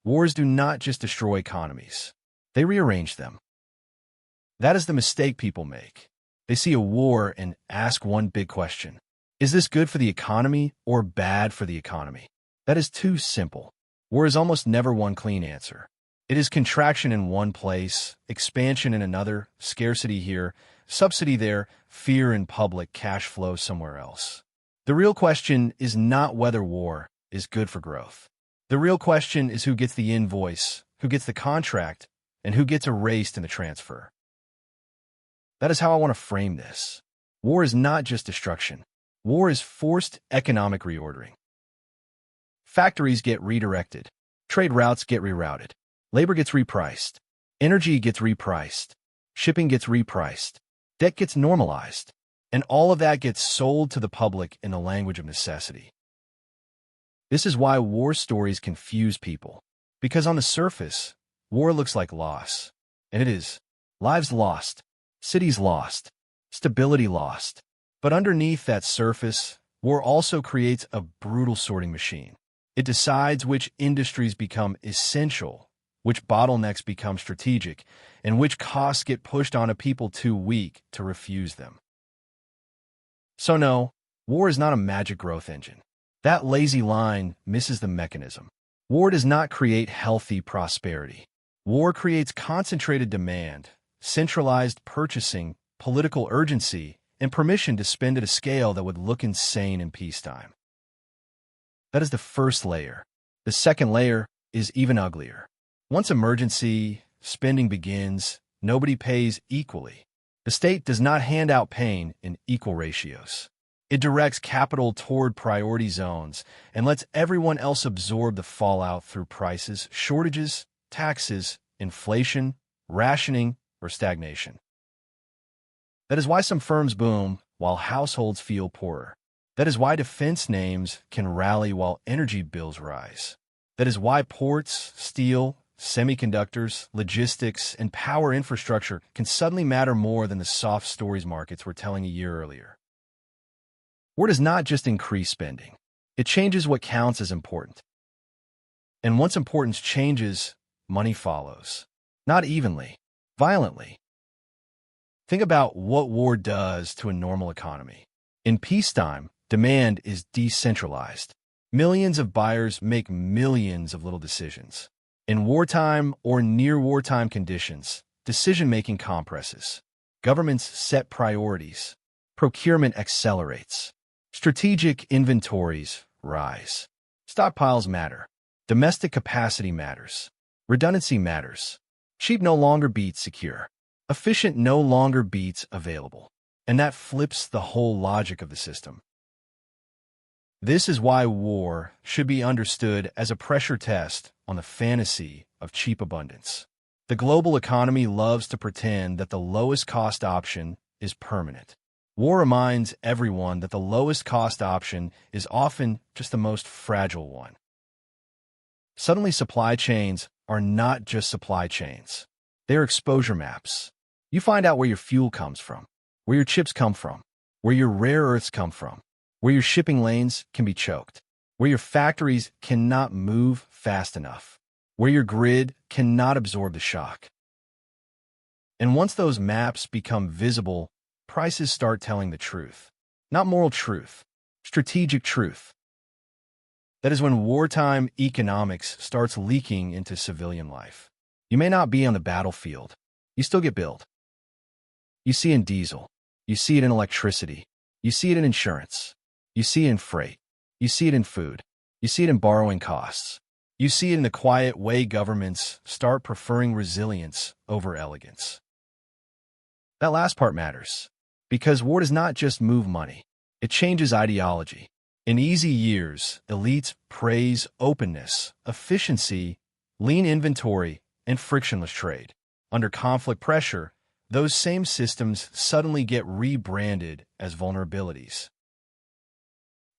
Wars do not just destroy economies. They rearrange them. That is the mistake people make. They see a war and ask one big question. Is this good for the economy or bad for the economy? That is too simple. War is almost never one clean answer. It is contraction in one place, expansion in another, scarcity here, subsidy there, fear in public, cash flow somewhere else. The real question is not whether war is good for growth. The real question is who gets the invoice, who gets the contract, and who gets erased in the transfer. That is how I want to frame this. War is not just destruction. War is forced economic reordering. Factories get redirected. Trade routes get rerouted. Labor gets repriced. Energy gets repriced. Shipping gets repriced. Debt gets normalized. And all of that gets sold to the public in the language of necessity. This is why war stories confuse people. Because on the surface, war looks like loss. And it is. Lives lost. Cities lost. Stability lost. But underneath that surface, war also creates a brutal sorting machine. It decides which industries become essential, which bottlenecks become strategic, and which costs get pushed onto people too weak to refuse them. So no, war is not a magic growth engine. That lazy line misses the mechanism. War does not create healthy prosperity. War creates concentrated demand, centralized purchasing, political urgency, and permission to spend at a scale that would look insane in peacetime. That is the first layer. The second layer is even uglier. Once emergency spending begins, nobody pays equally. The state does not hand out pain in equal ratios. It directs capital toward priority zones and lets everyone else absorb the fallout through prices, shortages, taxes, inflation, rationing, or stagnation. That is why some firms boom while households feel poorer. That is why defense names can rally while energy bills rise. That is why ports, steel, semiconductors, logistics, and power infrastructure can suddenly matter more than the soft stories markets were telling a year earlier. War does not just increase spending. It changes what counts as important. And once importance changes, money follows. Not evenly, violently. Think about what war does to a normal economy. In peacetime, demand is decentralized. Millions of buyers make millions of little decisions. In wartime or near wartime conditions, decision-making compresses. Governments set priorities. Procurement accelerates. Strategic inventories rise. Stockpiles matter. Domestic capacity matters. Redundancy matters. Cheap no longer beats secure. Efficient no longer beats available. And that flips the whole logic of the system. This is why war should be understood as a pressure test on the fantasy of cheap abundance. The global economy loves to pretend that the lowest cost option is permanent. War reminds everyone that the lowest cost option is often just the most fragile one. Suddenly, supply chains are not just supply chains. They're exposure maps. You find out where your fuel comes from, where your chips come from, where your rare earths come from, where your shipping lanes can be choked, where your factories cannot move fast enough, where your grid cannot absorb the shock. And once those maps become visible, prices start telling the truth. Not moral truth, strategic truth. That is when wartime economics starts leaking into civilian life. You may not be on the battlefield. You still get billed. You see it in diesel. You see it in electricity. You see it in insurance. You see it in freight. You see it in food. You see it in borrowing costs. You see it in the quiet way governments start preferring resilience over elegance. That last part matters, because war does not just move money. It changes ideology. In easy years, elites praise openness, efficiency, lean inventory, and frictionless trade. Under conflict pressure, those same systems suddenly get rebranded as vulnerabilities.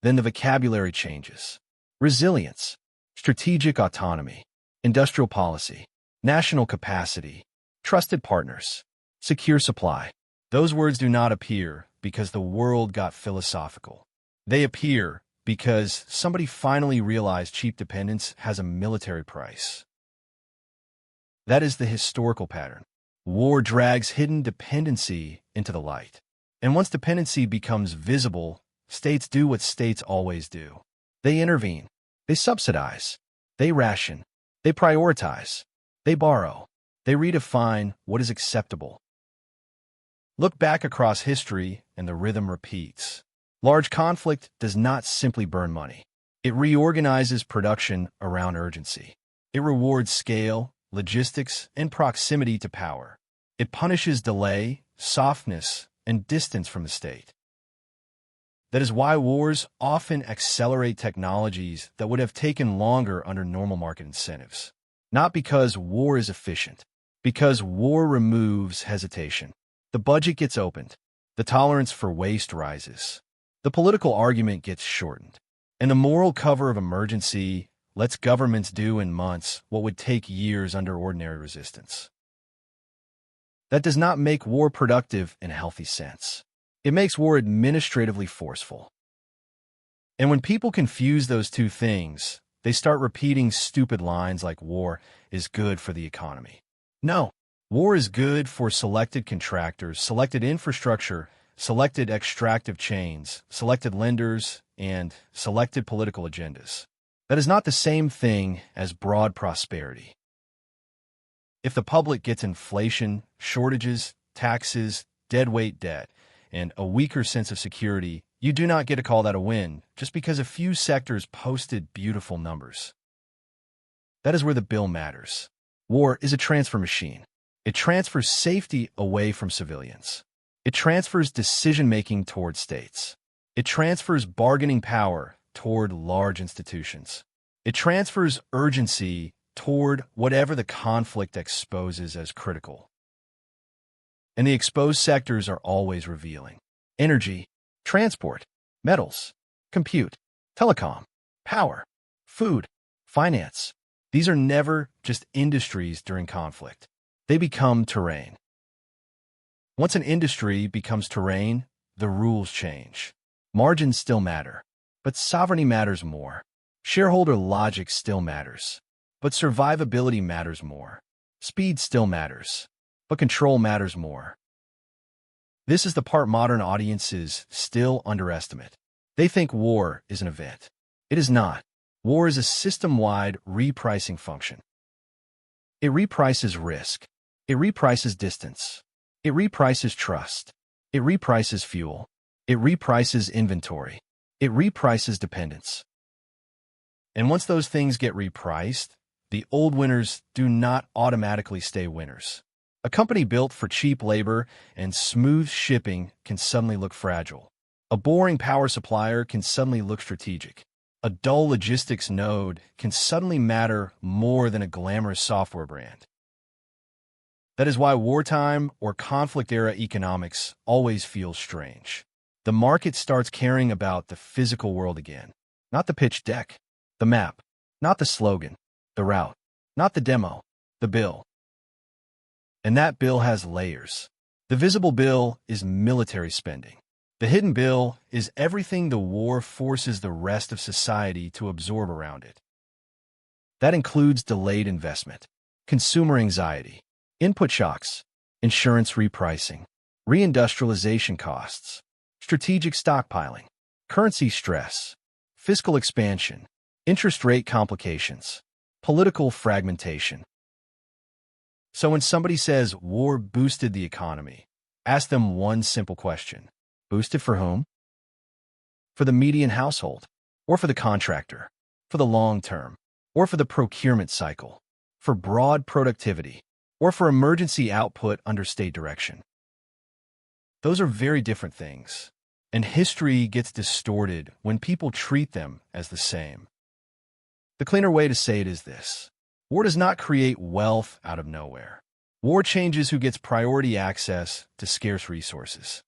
Then the vocabulary changes. Resilience, strategic autonomy, industrial policy, national capacity, trusted partners, secure supply. Those words do not appear because the world got philosophical. They appear because somebody finally realized cheap dependence has a military price. That is the historical pattern. War drags hidden dependency into the light. And once dependency becomes visible, states do what states always do. They intervene. They subsidize. They ration. They prioritize. They borrow. They redefine what is acceptable. Look back across history and the rhythm repeats. Large conflict does not simply burn money. It reorganizes production around urgency. It rewards scale, logistics, and proximity to power. It punishes delay, softness, and distance from the state. That is why wars often accelerate technologies that would have taken longer under normal market incentives. Not because war is efficient, because war removes hesitation. The budget gets opened. The tolerance for waste rises. The political argument gets shortened. And the moral cover of emergency lets governments do in months what would take years under ordinary resistance. That does not make war productive in a healthy sense. It makes war administratively forceful. And when people confuse those two things, they start repeating stupid lines like war is good for the economy. No, war is good for selected contractors, selected infrastructure, selected extractive chains, selected lenders, and selected political agendas. That is not the same thing as broad prosperity. If the public gets inflation, shortages, taxes, deadweight debt, and a weaker sense of security, you do not get to call that a win just because a few sectors posted beautiful numbers. That is where the bill matters. War is a transfer machine. It transfers safety away from civilians. It transfers decision-making toward states. It transfers bargaining power toward large institutions. It transfers urgency toward whatever the conflict exposes as critical. And the exposed sectors are always revealing. Energy, transport, metals, compute, telecom, power, food, finance. These are never just industries during conflict. They become terrain. Once an industry becomes terrain, the rules change. Margins still matter, but sovereignty matters more. Shareholder logic still matters, but survivability matters more. Speed still matters, but control matters more. This is the part modern audiences still underestimate. They think war is an event. It is not. War is a system-wide repricing function. It reprices risk. It reprices distance. It reprices trust. It reprices fuel. It reprices inventory. It reprices dependence. And once those things get repriced, the old winners do not automatically stay winners. A company built for cheap labor and smooth shipping can suddenly look fragile. A boring power supplier can suddenly look strategic. A dull logistics node can suddenly matter more than a glamorous software brand. That is why wartime or conflict-era economics always feels strange. The market starts caring about the physical world again, not the pitch deck, the map, not the slogan, the route, not the demo, the bill. And that bill has layers. The visible bill is military spending. The hidden bill is everything the war forces the rest of society to absorb around it. That includes delayed investment, consumer anxiety, input shocks, insurance repricing, reindustrialization costs, strategic stockpiling, currency stress, fiscal expansion, interest rate complications, political fragmentation. So when somebody says war boosted the economy, ask them one simple question. Boosted for whom? For the median household, or for the contractor, for the long term, or for the procurement cycle, for broad productivity, or for emergency output under state direction. Those are very different things, and history gets distorted when people treat them as the same. The cleaner way to say it is this. War does not create wealth out of nowhere. War changes who gets priority access to scarce resources.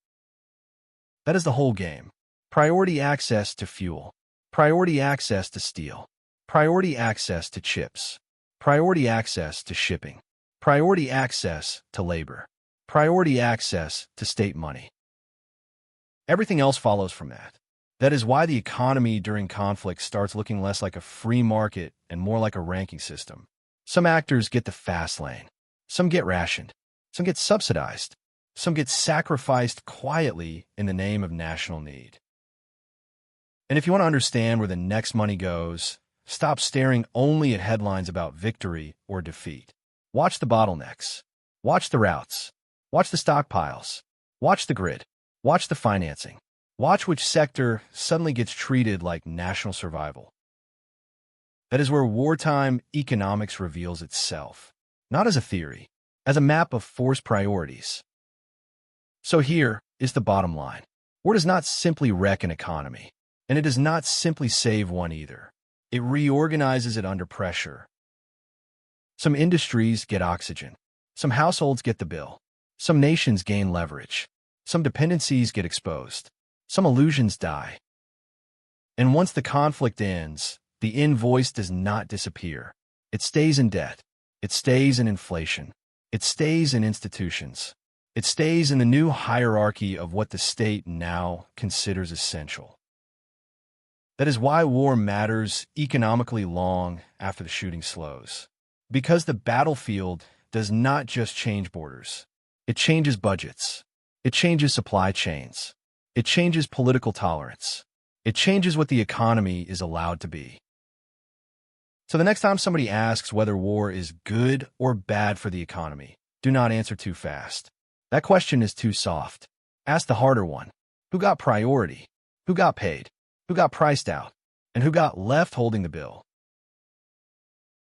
That is the whole game. Priority access to fuel, priority access to steel, priority access to chips, priority access to shipping, priority access to labor, priority access to state money. Everything else follows from that. That is why the economy during conflict starts looking less like a free market and more like a ranking system. Some actors get the fast lane. Some get rationed. Some get subsidized. Some get sacrificed quietly in the name of national need. And if you want to understand where the next money goes, stop staring only at headlines about victory or defeat. Watch the bottlenecks. Watch the routes. Watch the stockpiles. Watch the grid. Watch the financing. Watch which sector suddenly gets treated like national survival. That is where wartime economics reveals itself, not as a theory, as a map of force priorities. So here is the bottom line. War does not simply wreck an economy, and it does not simply save one either. It reorganizes it under pressure. Some industries get oxygen. Some households get the bill. Some nations gain leverage. Some dependencies get exposed. Some illusions die. And once the conflict ends, the invoice does not disappear. It stays in debt. It stays in inflation. It stays in institutions. It stays in the new hierarchy of what the state now considers essential. That is why war matters economically long after the shooting slows. Because the battlefield does not just change borders. It changes budgets. It changes supply chains. It changes political tolerance. It changes what the economy is allowed to be. So the next time somebody asks whether war is good or bad for the economy, do not answer too fast. That question is too soft. Ask the harder one. Who got priority? Who got paid? Who got priced out? And who got left holding the bill?